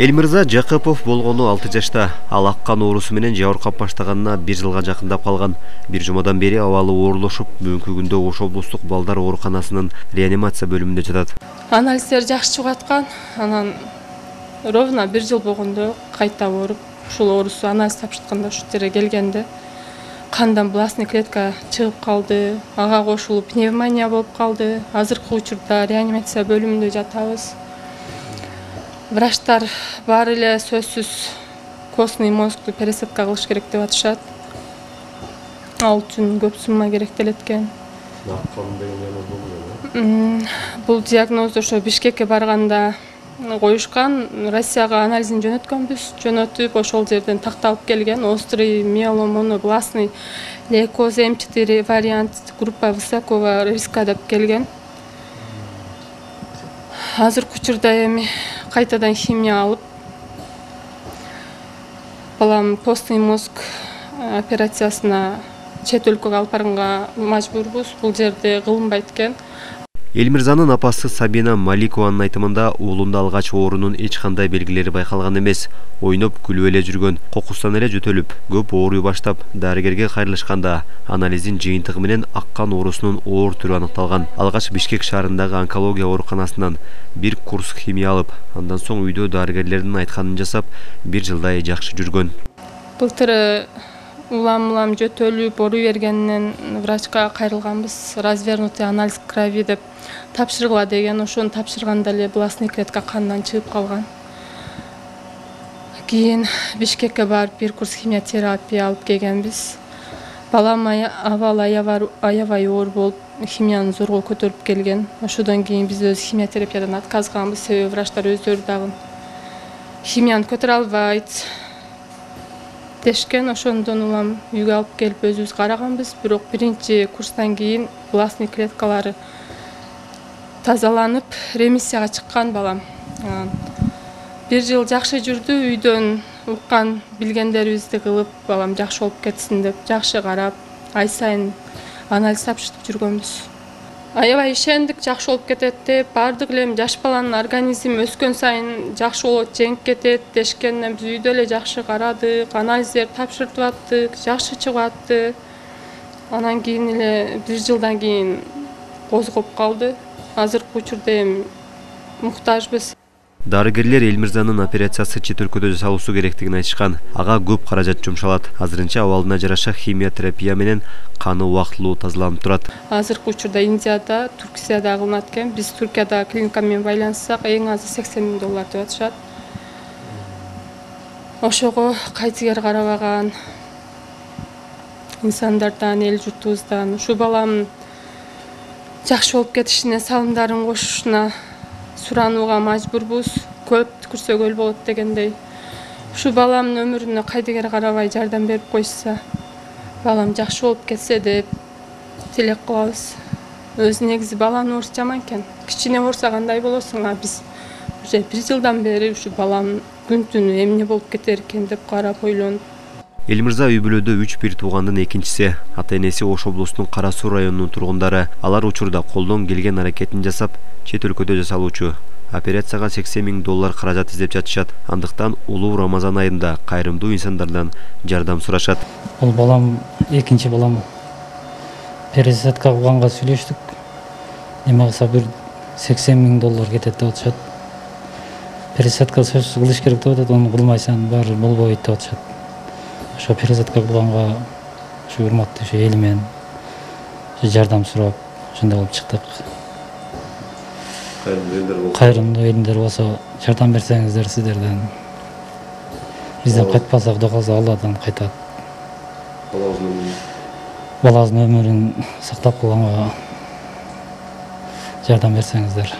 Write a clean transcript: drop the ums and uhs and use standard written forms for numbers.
Элмирза Жакыпов болгону 6 жашта. Ал аккан оорусу менен жабыркап баштаганына 1 жылга жакындап калган. Бир жумадан бери абалы оорлошуп, бүгүнкү күндө Ош облустук балдар ооруканасынын реанимация бөлүмүндө жатат. Анализдер жакшы чыгып аткан. Анан ровно 1 жыл болгондо кайта ооруп, ушул оорусу анализ тапшыртканда ушул жерге келгенде кандан бластный клетка чыгып калды. Ага кошулуп пневмония болуп калды. Азыркы учурда реанимация бөлүмүндө жатабыз. Врачтар баары эле сөзсүз костный мозгду пересадка кылыш керек деп атышат. Ал үчүн көп сумма керектелет экен. Бул диагнозду ошо Бишкекке барганда коюшкан. Россияга анализин жөнөткөнбүз. Жөнөтүп ошол жерден такталып келген острый миелом монобластный лейкоз М4 вариант группа высокого риска деп келген. Азыркы учурда эми кайтадан химия алып, балам постный мозг операциясына чет өлкөгө алып барганга мажбурбуз. Бул жерде кылынбайт экен. Элмирзанын апасы Сабина Маликованын айтымында уулунда алгач оорунун эч кандай белгилери байкалган эмес. Ойноп күлүп эле жүргөн, кокустан эле жөтөлүп, көп ооруй баштап, дарыгерге кайрылышканда анализдин жыйынтыгы менен аккан оорусунун оор түрү аныкталган. Алгач Бишкек шаарындагы онкология ооруканасынан бир курс химия алып, андан соң үйдө дарыгерлердин айтканын жасап, 1 жылдай жакшы жүргөн. Былтыр улам жөтөлүп, ооруй бергенинен врачка кайрылганбыз. Развернутый анализ крови деп тапшыргыла деген, ошону тапшырганда эле бластный клетка кандан чыгып калган. Кийин Бишкекке барып бир курс химиотерапия алып келгенбиз. Балам аябай оор болуп, химияны зорго көтөрүп келген. Ошодон кийин биз өз химиотерапиядан отказганбыз, себеби врачтар өздөрү дагы химияны көтөрө албайт дешкен. Ошондон улам үйгө алып келип өзүбүз караганбыз. Бирок биринчи курстан кийин бластный клеткалары тазаланып, ремиссияга чыккан балам. 1 жыл жакшы жүрдү, үйдөн уккан билгендерибизди кылып, балам жакшы болуп кетсин деп, жакшы карап, ай сайын анализ тапшыртып жүргөнбүз. Аябай ишендик, жакшы болуп кетет деп, бардык эле жаш баланын организми өскөн сайын жакшы болот, жеңип кетет дешкенден биз үйдө эле жакшы карадык, анализдерди тапшыртып аттык, жакшы чыгып атты. Анан кийин эле 1 жылдан кийин козгоп калды. Азыркы учурда эми муктажбыз. Дарыгерлер Элмирзанын операциясы чет өлкөдө жасалуусу керектигин айтышкан. Ага көп каражат жумшалат. Азырынча абалына жараша химиотерапия менен каны убактылуу тазаланып турат. Азыркы учурда Индияда, Туркияда кылынат экен. Биз Туркияда клиника менен байланыссак, эң азы $80,000 деп атышат. Ошого кайтыгер карабаган инсандардан, эл журтубуздан, ушу балам жакшы болуп кетишине, салымдарын кошушуна суранууга мажбурбуз. Көп түкүрсө көл болот дегендей. Ушу баламдын өмүрүнө кайдыгер карабай жардам берип койсо, балам жакшы болуп кетсе деп тилек кылабыз. Өзү негизи баланын оорусу жаман экен. Кичине оорса кандай болосуң, а биз уже 1 жылдан бери ушу балам күн түнү эмне болуп кетер экен деп карап ойлонуп. Элмирза үй бүлөдө 3 бир туугандын экинчиси. Ата-энеси Ош облусунун Кара Суу районунун тургундары. Алар учурда колдон келген аракетин жасап, чет өлкөдө жасалуучу операцияга $80,000 каражат издеп жатышат. Андыктан улуу Рамазан айында кайрымдуу инсандардан жардам сурашат. Бул балам экинчи балам. Пересадка кылганга сүйлөштүк. Эме кылса бир $80,000 кетет деп атышат. Пересадка сөзсүз кылыш керек деп атат, аны кылмайсаң баары болбойт деп атышат. Ошо пересадка кылганга ушу урматтуу ушу эл менен жардам сурап, ошондой болуп чыктык. Кайрымдуу элдер болсо жардам берсеңиздер сиздерден. Бизден кайтпаса, Кудай калса Алладан кайтат. Балаңыздын өмүрүн сактап калганга жардам берсеңиздер.